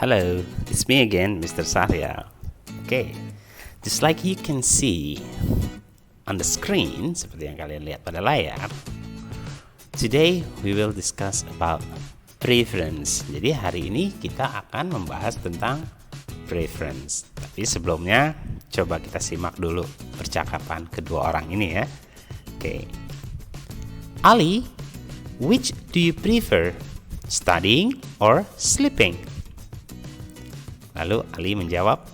Hello, it's me again, Mr. Satya. Okay, just like you can see on the screen, seperti yang kalian lihat pada layar, today we will discuss about preference. Jadi hari ini kita akan membahas tentang preference. Tapi sebelumnya, coba kita simak dulu percakapan kedua orang ini ya. Okay. Ali, which do you prefer, studying or sleeping? Lalu Ali menjawab,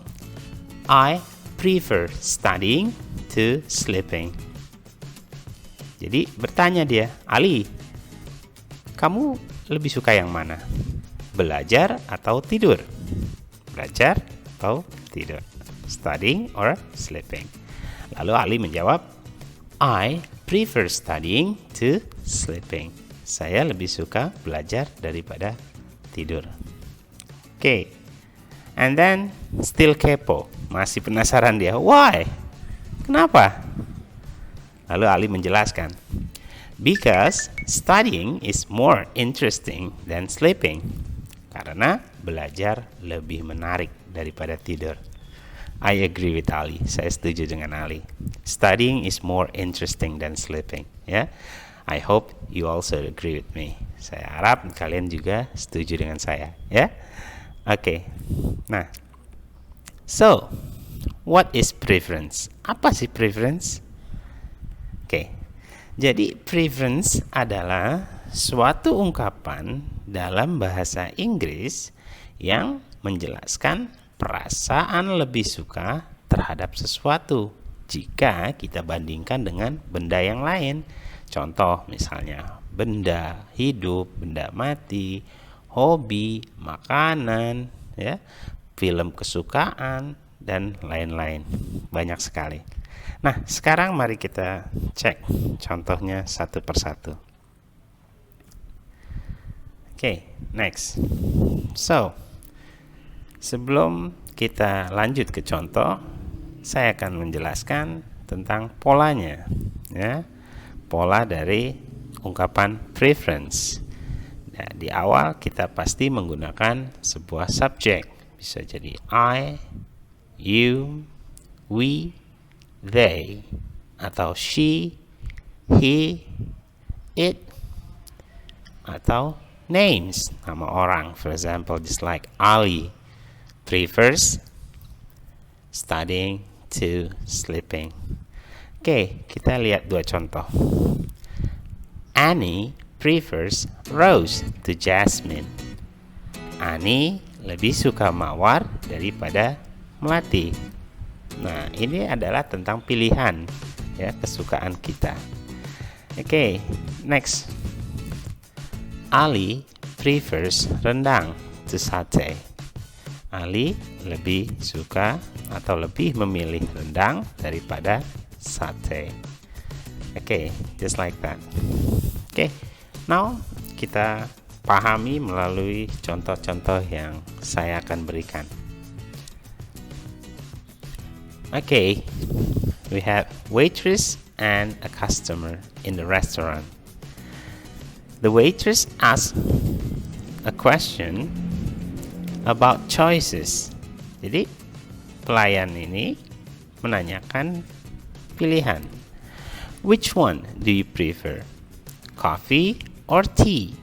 I prefer studying to sleeping. Jadi bertanya dia, Ali, kamu lebih suka yang mana? Belajar atau tidur? Belajar atau tidur? Studying or sleeping? Lalu Ali menjawab, I prefer studying to sleeping. Saya lebih suka belajar daripada tidur. Okay. And then still kepo, masih penasaran dia. Why? Kenapa? Lalu Ali menjelaskan, because studying is more interesting than sleeping. Karena belajar lebih menarik daripada tidur. I agree with Ali. Saya setuju dengan Ali. Studying is more interesting than sleeping. Ya, I hope you also agree with me. Saya harap kalian juga setuju dengan saya. Ya. Oke, nah, so what is preference? Apa sih preference? Oke, jadi preference adalah suatu ungkapan dalam bahasa Inggris yang menjelaskan perasaan lebih suka terhadap sesuatu jika kita bandingkan dengan benda yang lain. Contoh misalnya benda hidup, benda mati, hobi, makanan, ya, film kesukaan, dan lain-lain. Banyak sekali. Nah, sekarang mari kita cek contohnya satu persatu. Oke, next. So, sebelum kita lanjut ke contoh, saya akan menjelaskan tentang polanya, ya, pola dari ungkapan preference. Nah, di awal kita pasti menggunakan sebuah subjek. Bisa jadi I, you, we, they, atau she, he, it, atau names, nama orang. For example, just like Ali prefers studying to sleeping. Oke, kita lihat dua contoh. Annie prefers rose to jasmine. Ani lebih suka mawar daripada melati. Nah, ini adalah tentang pilihan, ya, kesukaan kita. Oke, next. Ali prefers rendang to sate. Ali lebih suka atau lebih memilih rendang daripada sate. Oke, just like that. Oke. Now, kita pahami melalui contoh-contoh yang saya akan berikan. Okay, we have waitress and a customer in the restaurant. The waitress asks a question about choices. Jadi, pelayan ini menanyakan pilihan. Which one do you prefer? Coffee or tea?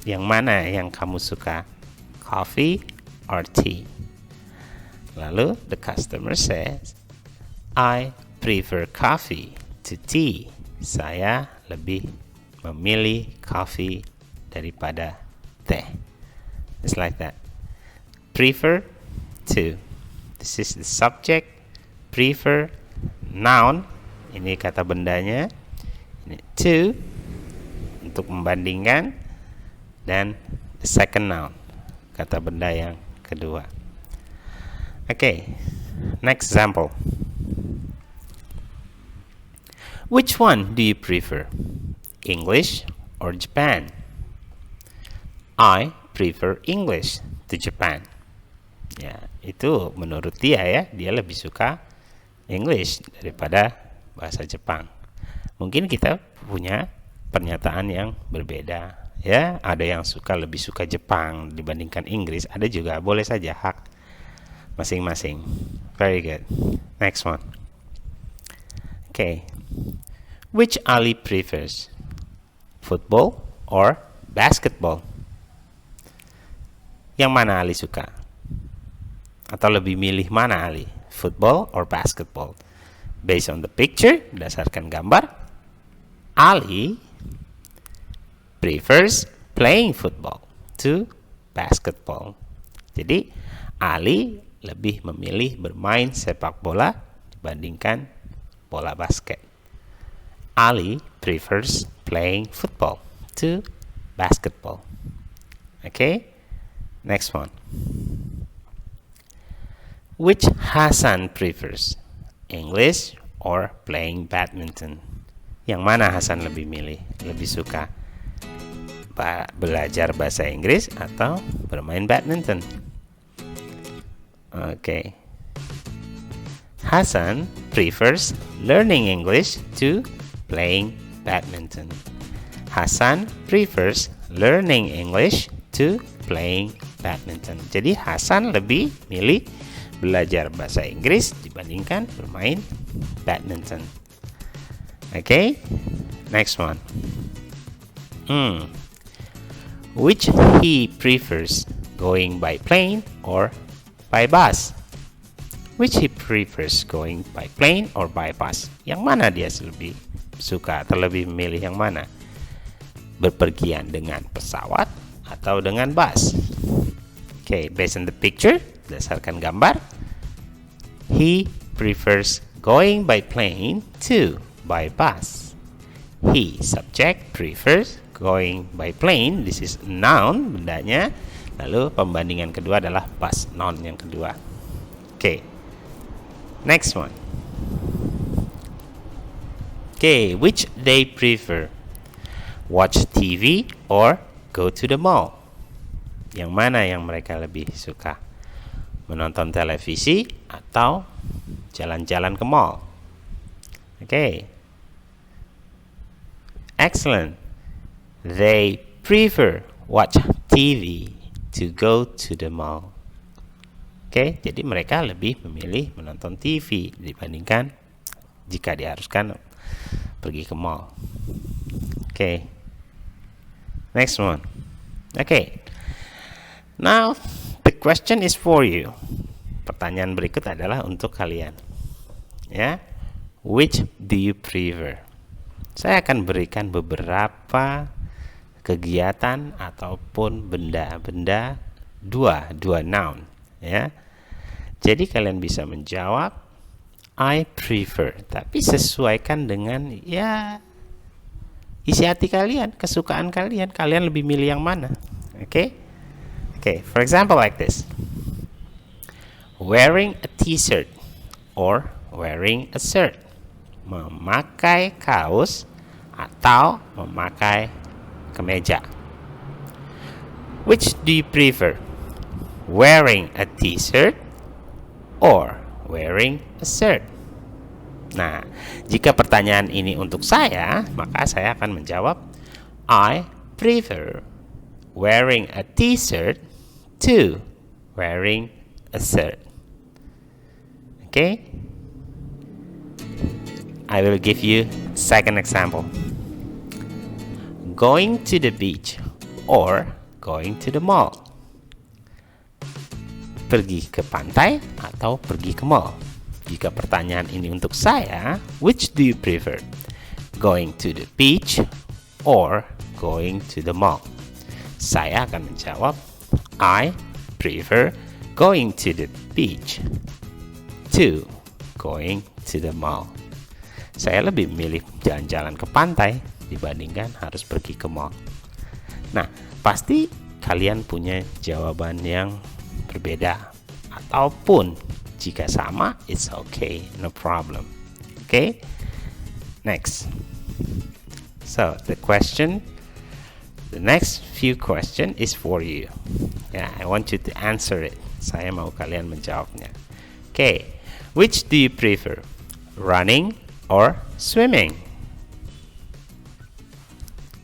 Yang mana yang kamu suka? Coffee or tea? Lalu the customer says, I prefer coffee to tea. Saya lebih memilih coffee daripada teh. It's like that. Prefer to. This is the subject. Prefer, noun. Ini kata bendanya. Ini to, untuk membandingkan, dan the second noun, kata benda yang kedua. Okay, next example. Which one do you prefer? English or Japan? I prefer English to Japan. Ya, itu menurut dia ya, dia lebih suka English daripada bahasa Jepang. Mungkin kita punya pernyataan yang berbeda Ya, ada yang lebih suka Jepang dibandingkan Inggris, ada juga, boleh saja, hak masing-masing. Very good. Next one. Okay. Which Ali prefers? Football or basketball? Yang mana Ali suka? Atau lebih milih mana Ali? Football or basketball? Based on the picture, berdasarkan gambar, Ali prefers playing football to basketball. Jadi, Ali lebih memilih bermain sepak bola dibandingkan bola basket. Ali prefers playing football to basketball. Okay? Next one. Which Hasan prefers? English or playing badminton? Yang mana Hasan lebih milih? Lebih suka belajar bahasa Inggris atau bermain badminton? Okay. Hasan prefers learning English to playing badminton. Hasan prefers learning English to playing badminton. Jadi Hasan lebih milih belajar bahasa Inggris dibandingkan bermain badminton. Okay, next one. Which he prefers, going by plane or by bus? Which he prefers, going by plane or by bus? Yang mana dia lebih suka atau lebih memilih yang mana? Berpergian dengan pesawat atau dengan bus? Okay, based on the picture, berdasarkan gambar, he prefers going by plane to by bus. He, subject, prefers going by plane. This is noun, bendanya. Lalu pembandingan kedua adalah bus, noun yang kedua. Okay, next one. Okay, which they prefer? Watch TV or go to the mall? Yang mana yang mereka lebih suka? Menonton televisi atau jalan-jalan ke mall? Okay. Excellent. They prefer watch TV to go to the mall. Okay, jadi mereka lebih memilih menonton TV dibandingkan jika diharuskan pergi ke mall. Okay. Next one. Okay. Now, the question is for you. Pertanyaan berikut adalah untuk kalian. Ya, which do you prefer? Saya akan berikan beberapa kegiatan ataupun benda-benda dua noun. Ya, jadi kalian bisa menjawab I prefer, tapi sesuaikan dengan ya isi hati kalian, kesukaan kalian. Kalian lebih milih yang mana? Okay? Okay, for example like this. Wearing a t-shirt or wearing a shirt. Memakai kaos atau memakai kemeja. Which do you prefer? Wearing a t-shirt or wearing a shirt? Nah, jika pertanyaan ini untuk saya, maka saya akan menjawab I prefer wearing a t-shirt to wearing a shirt. Okay? I will give you second example. Going to the beach or going to the mall. Pergi ke pantai atau pergi ke mall? Jika pertanyaan ini untuk saya, which do you prefer? Going to the beach or going to the mall? Saya akan menjawab I prefer going to the beach to going to the mall. Saya lebih memilih jalan-jalan ke pantai dibandingkan harus pergi ke mall. Nah, pasti kalian punya jawaban yang berbeda, ataupun jika sama, it's okay, no problem. Okay? Next. So, the next few question is for you. Yeah, I want you to answer it. Saya mau kalian menjawabnya. Okay, which do you prefer? Running or swimming?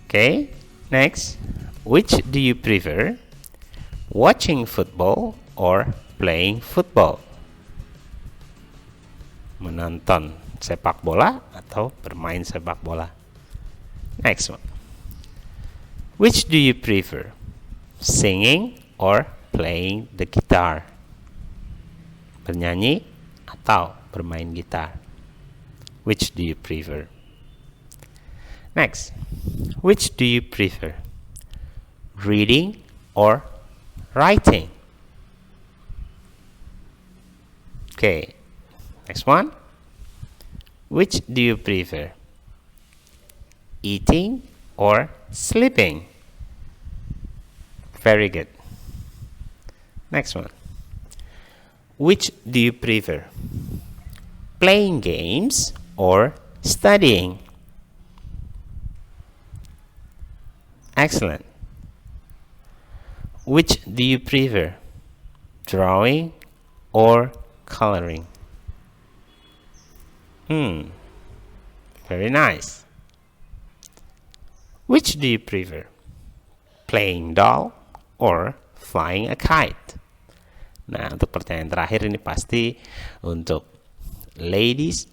Okay, next. Which do you prefer? Watching football or playing football? Menonton sepak bola atau bermain sepak bola? Next one. Which do you prefer? Singing or playing the guitar? Bernyanyi atau bermain gitar? Which do you prefer? Next. Which do you prefer? Reading or writing? Okay. Next one. Which do you prefer? Eating or sleeping? Very good. Next one. Which do you prefer? Playing games or studying? Excellent. Which do you prefer? Drawing or coloring? Very nice. Which do you prefer? Playing doll or flying a kite? Nah, untuk pertanyaan terakhir ini pasti untuk ladies,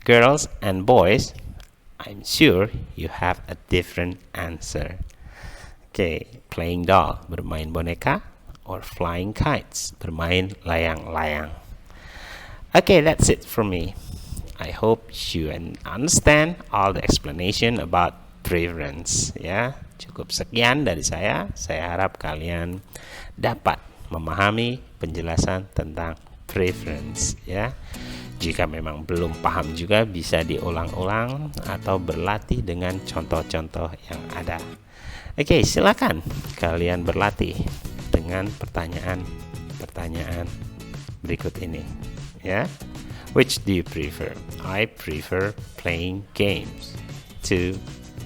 girls, and boys. I'm sure you have a different answer. Okay, playing doll, bermain boneka, or flying kites, bermain layang-layang. Okay, that's it for me. I hope you understand all the explanation about preference. Ya, cukup sekian dari saya. Saya harap kalian dapat memahami penjelasan tentang preference. Ya, jika memang belum paham juga bisa diulang-ulang atau berlatih dengan contoh-contoh yang ada. Oke, silakan kalian berlatih dengan pertanyaan-pertanyaan berikut ini. Ya. Which do you prefer? I prefer playing games to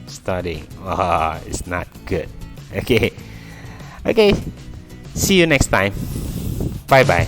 studying. Oh, it's not good. Okay. See you next time. Bye-bye.